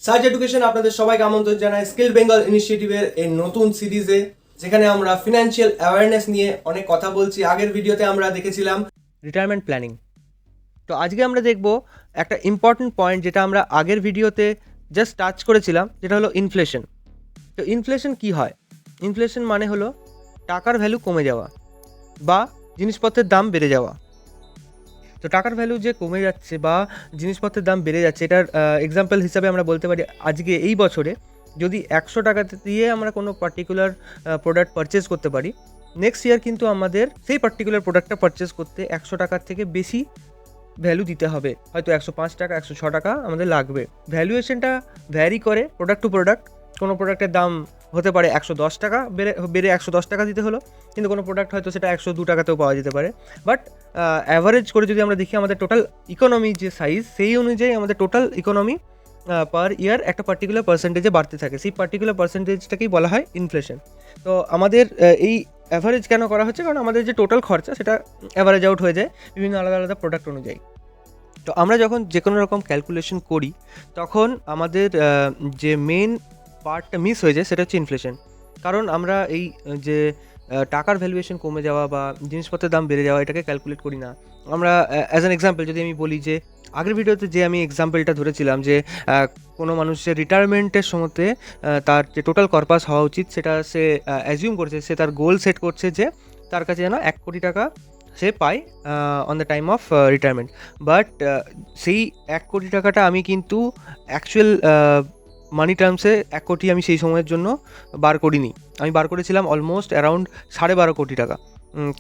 Search education আপনাদের সবাইকে আমন্ত্রণ জানায় স্কিল বেঙ্গল ইনিশিয়েটিভের এই নতুন সিরিজে, যেখানে আমরা ফিনান্সিয়াল অ্যাওয়ারনেস নিয়ে অনেক কথা বলছি। আগের ভিডিওতে আমরা দেখেছিলাম রিটায়ারমেন্ট প্ল্যানিং। তো আজকে আমরা দেখব একটা ইম্পর্টেন্ট পয়েন্ট, যেটা আমরা আগের ভিডিওতে জাস্ট টাচ করেছিলাম, যেটা হলো ইনফ্লেশন। তো ইনফ্লেশন কি হয়? ইনফ্লেশন মানে হলো টাকার ভ্যালু কমে যাওয়া বা জিনিসপত্রের দাম বেড়ে যাওয়া। তো টাকার ভ্যালু যে কমে যাচ্ছে বা জিনিসপত্রের দাম বেড়ে যাচ্ছে, এটার এক্সাম্পল হিসাবে আমরা বলতে পারি আজকে এই বছরে যদি 100 টাকা দিয়ে আমরা কোনো পার্টিকুলার প্রোডাক্ট পারচেস করতে পারি, নেক্সট ইয়ার কিন্তু আমাদের সেই পার্টিকুলার প্রোডাক্টটা পারচেস করতে 100 টাকার থেকে বেশি ভ্যালু দিতে হবে। হয়তো 105 টাকা 106 টাকা আমাদের লাগবে। ভ্যালুয়েশনটা ভ্যারি করে প্রোডাক্ট টু প্রোডাক্ট। কোনো প্রোডাক্টের দাম হতে পারে 110 টাকা, বেড়ে 110 টাকা দিতে হলো, কিন্তু কোনো প্রোডাক্ট হয়তো সেটা 102 টাকাতেও পাওয়া যেতে পারে। বাট অ্যাভারেজ করে যদি আমরা দেখি আমাদের টোটাল ইকোনমি যে সাইজ, সেই অনুযায়ী আমাদের টোটাল ইকোনমি পার ইয়ার একটা পার্টিকুলার পার্সেন্টেজে বাড়তে থাকে। সেই পার্টিকুলার পার্সেন্টেজটাকেই বলা হয় ইনফ্লেশন। তো আমাদের এই অ্যাভারেজ কেন করা হচ্ছে? কারণ আমাদের যে টোটাল খরচা সেটা অ্যাভারেজ আউট হয়ে যায় বিভিন্ন আলাদা আলাদা প্রোডাক্ট অনুযায়ী। তো আমরা যখন যে কোনো রকম ক্যালকুলেশন করি, তখন আমাদের যে মেন পার্টটা মিস হয়ে যায় সেটা হচ্ছে ইনফ্লেশন। কারণ আমরা এই যে টাকার ভ্যালুয়েশন কমে যাওয়া বা জিনিসপত্রের দাম বেড়ে যাওয়া, এটাকে ক্যালকুলেট করি না আমরা। অ্যাজ অ্যান এক্সাম্পল যদি আমি বলি, যে আগের ভিডিওতে যে আমি এক্সাম্পলটা ধরেছিলাম, যে কোনো মানুষের রিটায়ারমেন্টের সময়তে তার যে টোটাল কর্পাস হওয়া উচিত, সেটা সে অ্যাজিউম করছে, সে তার গোল সেট করছে যে তার কাছে যেন 1 কোটি টাকা সে পায় on the time of retirement. But সেই 1 কোটি টাকাটা আমি কিন্তু অ্যাকচুয়াল মানি টার্মসে 1 কোটি আমি সেই সময়ের জন্য বার করিনি। আমি বার করেছিলাম অলমোস্ট অ্যারাউন্ড 12.5 কোটি টাকা।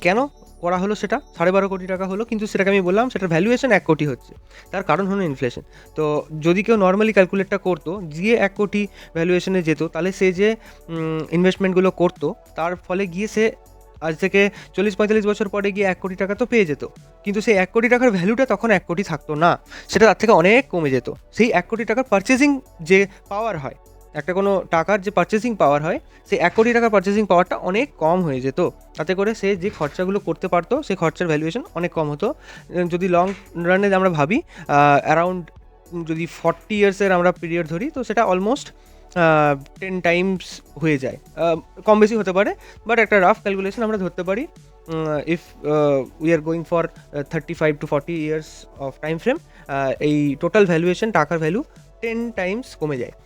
কেন করা হলো সেটা? 12.5 কোটি টাকা হলো, কিন্তু সেটাকে আমি বললাম সেটার ভ্যালুয়েশন 1 কোটি হচ্ছে। তার কারণ হলো ইনফ্লেশন। তো যদি কেউ নর্মালি ক্যালকুলেটটা করতো, গিয়ে 1 কোটি ভ্যালুয়েশনে যেত, তাহলে সে যে ইনভেস্টমেন্টগুলো করতো, তার ফলে গিয়ে সে আজ থেকে 40-45 বছর পরে গিয়ে 1 কোটি টাকা তো পেয়ে যেত, কিন্তু সেই 1 কোটি টাকার ভ্যালুটা তখন 1 কোটি থাকতো না, সেটা তার থেকে অনেক কমে যেত। সেই 1 কোটি টাকার পারচেজিং যে পাওয়ার হয়, একটা কোনো টাকার যে পারচেজিং পাওয়ার হয়, সেই 1 কোটি টাকার পারচেজিং পাওয়ারটা অনেক কম হয়ে যেত। তাতে করে সে যে খরচাগুলো করতে পারতো, সেই খরচার ভ্যালুয়েশন অনেক কম হতো। যদি লং রানে আমরা ভাবি, অ্যারাউন্ড যদি 40 ইয়ার্সের আমরা পিরিয়ড ধরি, তো সেটা অলমোস্ট 10 টাইমস হয়ে যায়। কম বেশি হতে পারে, বাট একটা রাফ ক্যালকুলেশন আমরা ধরতে পারি। If we are going for 35 to 40 years of time frame, এই টোটাল ভ্যালুয়েশন, টাকার ভ্যালু 10 টাইমস কমে যায়।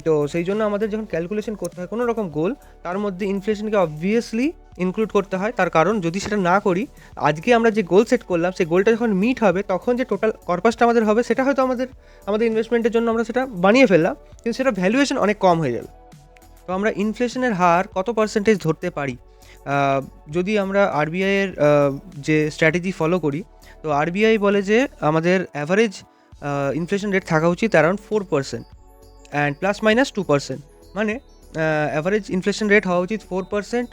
তো সেই জন্য আমাদের যখন ক্যালকুলেশন করতে হয় কোনো রকম গোল, তার মধ্যে ইনফ্লেশনকে অবভিয়াসলি ইনক্লুড করতে হয়। তার কারণ যদি সেটা না করি, আজকে আমরা যে গোল সেট করলাম, সেই গোলটা যখন মিট হবে, তখন যে টোটাল কর্পাসটা আমাদের হবে, সেটা হয়তো আমাদের ইনভেস্টমেন্টের জন্য আমরা সেটা বানিয়ে ফেললাম, কিন্তু সেটা ভ্যালুয়েশন অনেক কম হয়ে যাবে। তো আমরা ইনফ্লেশনের হার কত পার্সেন্টেজ ধরতে পারি? যদি আমরা আরবিআইয়ের যে স্ট্র্যাটেজি ফলো করি, তো আরবিআই বলে যে আমাদের অ্যাভারেজ ইনফ্লেশন রেট থাকা উচিত অ্যারাউন্ড 4% অ্যান্ড +-2%। মানে অ্যাভারেজ ইনফ্লেশন রেট হওয়া উচিত 4%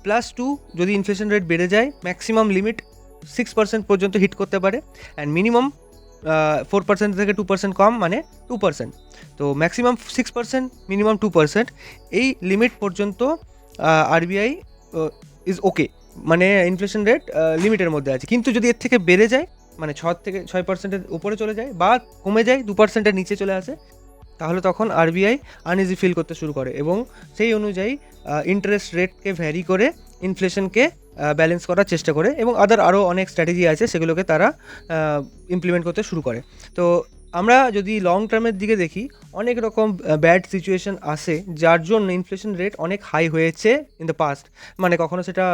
+2। যদি ইনফ্লেশন রেট বেড়ে যায়, ম্যাক্সিমাম লিমিট 6% পর্যন্ত হিট করতে পারে, অ্যান্ড মিনিমাম 4% থেকে 2% কম, মানে 2%। তো ম্যাক্সিমাম 6%, মিনিমাম 2%, এই লিমিট পর্যন্ত আরবিআই ইজ ওকে, মানে ইনফ্লেশন রেট লিমিটের মধ্যে আছে। কিন্তু যদি এর থেকে বেড়ে যায়, মানে 6% উপরে চলে যায়, বা কমে যায় 2%-এর নিচে চলে আসে, তাহলে তখন আরবিআই আনইজি ফিল করতে শুরু করে, এবং সেই অনুযায়ী ইন্টারেস্ট রেটকে ভ্যারি করে ইনফ্লেশনকে ব্যালেন্স করার চেষ্টা করে, এবং আরও অনেক স্ট্র্যাটেজি আছে, সেগুলোকে তারা ইমপ্লিমেন্ট করতে শুরু করে। তো আমরা যদি লং টার্মের দিকে দেখি, অনেক রকম ব্যাড সিচুয়েশন আসে, যার জন্য ইনফ্লেশন রেট অনেক হাই হয়েছে ইন দ্য পাস্ট। মানে কখনো সেটা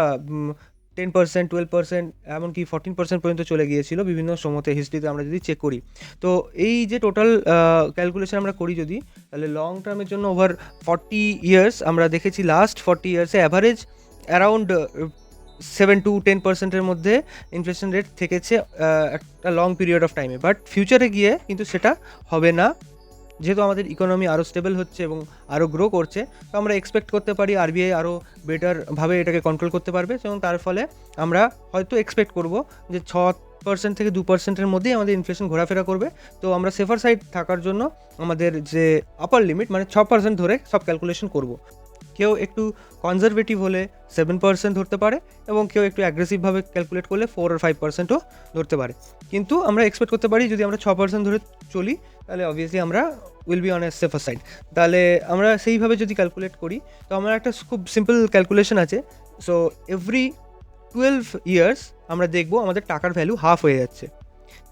10%, 12%, এমনকি 14% পর্যন্ত চলে গিয়েছিল বিভিন্ন সময়তে, হিস্ট্রিতে আমরা যদি চেক করি। তো এই যে টোটাল ক্যালকুলেশন আমরা করি যদি, তাহলে লং টার্মের জন্য ওভার 40 ইয়ার্স আমরা দেখেছি, লাস্ট 40 ইয়ার্সে অ্যাভারেজ অ্যারাউন্ড 7-10%-এর মধ্যে ইনফ্লেশন রেট থেকেছে একটা লং পিরিয়ড অফ টাইমে। বাট ফিউচারে গিয়ে কিন্তু সেটা হবে না, যেহেতু আমাদের ইকোনমি আরও স্টেবল হচ্ছে এবং আরও গ্রো করছে। তো আমরা এক্সপেক্ট করতে পারি আরবিআই আরও বেটারভাবে এটাকে কন্ট্রোল করতে পারবে, এবং তার ফলে আমরা হয়তো এক্সপেক্ট করব যে 6% থেকে 2%-এর মধ্যেই আমাদের ইনফ্লেশন ঘোরাফেরা করবে। তো আমরা সেফার সাইড থাকার জন্য আমাদের যে আপার লিমিট, মানে 6% ধরে সব ক্যালকুলেশন করব। কেউ একটু কনজারভেটিভ হলে 7% ধরতে পারে এবং কেউ একটু অ্যাগ্রেসিভভাবে ক্যালকুলেট করলে 4 আর 5%ও ধরতে পারে। কিন্তু আমরা এক্সপেক্ট করতে পারি যদি আমরা 6% ধরে চলি তাহলে অবভিয়াসলি আমরা will be on a safer side. তাহলে আমরা সেইভাবে যদি ক্যালকুলেট করি তো আমার একটা খুব সিম্পল ক্যালকুলেশন আছে। সো এভরি 12 ইয়ার্স আমরা দেখবো আমাদের টাকার ভ্যালু হাফ হয়ে যাচ্ছে।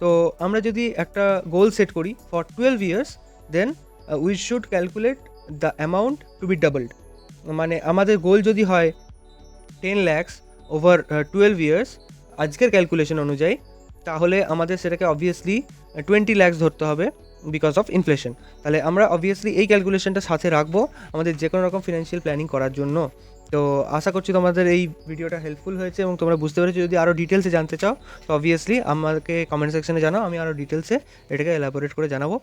তো আমরা যদি একটা গোল সেট করি for 12 years then we should calculate the amount to be doubled. মানে আমাদের গোল যদি হয় 10 lakhs ওভার 12 ইয়ার্স আজকের ক্যালকুলেশন অনুযায়ী, তাহলে আমাদের সেটাকে অবভিয়াসলি 20 lakhs ধরতে হবে বিকজ অফ ইনফ্লেশন। তাহলে আমরা অবভিয়াসলি এই ক্যালকুলেশনটা সাথে রাখবো আমাদের যে কোনো রকম ফিনান্সিয়াল প্ল্যানিং করার জন্য। তো আশা করছি তোমাদের এই ভিডিওটা হেল্পফুল হয়েছে এবং তোমরা বুঝতে পেরেছো। যদি আরও ডিটেলসে জানতে চাও তো অবভিয়াসলি আমাকে কমেন্ট সেকশনে জানাও, আমি আরও ডিটেলসে এটাকে এলাবোরেট করে জানাবো।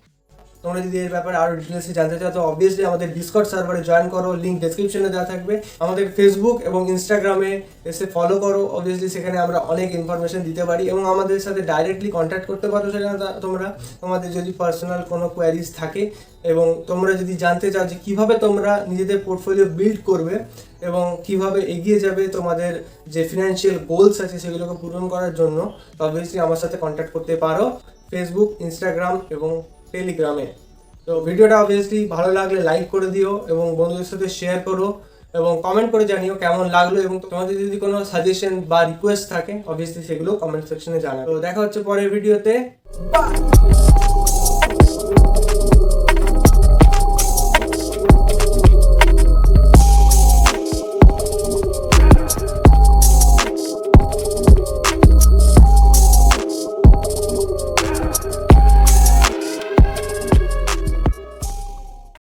তোমরা যদি এর ব্যাপারে আরও ডিটেলসে জানতে চাও তো অবভিয়াসলি আমাদের ডিসকর্ড সার্ভারে জয়েন করো, লিঙ্ক ডেসক্রিপশনে দেওয়া থাকবে। আমাদের ফেসবুক এবং ইনস্টাগ্রামে এসে ফলো করো, অবভিয়াসলি সেখানে আমরা অনেক ইনফরমেশন দিতে পারি এবং আমাদের সাথে ডাইরেক্টলি কন্ট্যাক্ট করতে পারো সেখানে তোমরা তোমাদের যদি পার্সোনাল কোনো কোয়ারিজ থাকে এবং তোমরা যদি জানতে চাও যে কীভাবে তোমরা নিজেদের পোর্টফোলিও বিল্ড করবে এবং কিভাবে এগিয়ে যাবে তোমাদের যে ফিনান্সিয়াল গোলস আছে সেগুলোকে পূরণ করার জন্য, তো অবভিয়াসলি আমার সাথে কন্ট্যাক্ট করতে পারো ফেসবুক, ইনস্টাগ্রাম এবং টেলিগ্রামে। তো ভিডিওটা অবভিয়াসলি ভালো লাগলে লাইক করে দিও এবং বন্ধুদের সাথে শেয়ার করো এবং কমেন্ট করে জানিও কেমন লাগলো এবং তোমাদের যদি কোনো সাজেশন বা রিকোয়েস্ট থাকে অবভিয়াসলি সেগুলো কমেন্ট সেকশনে জানাও। তো দেখা হচ্ছে পরের ভিডিওতে। বাই।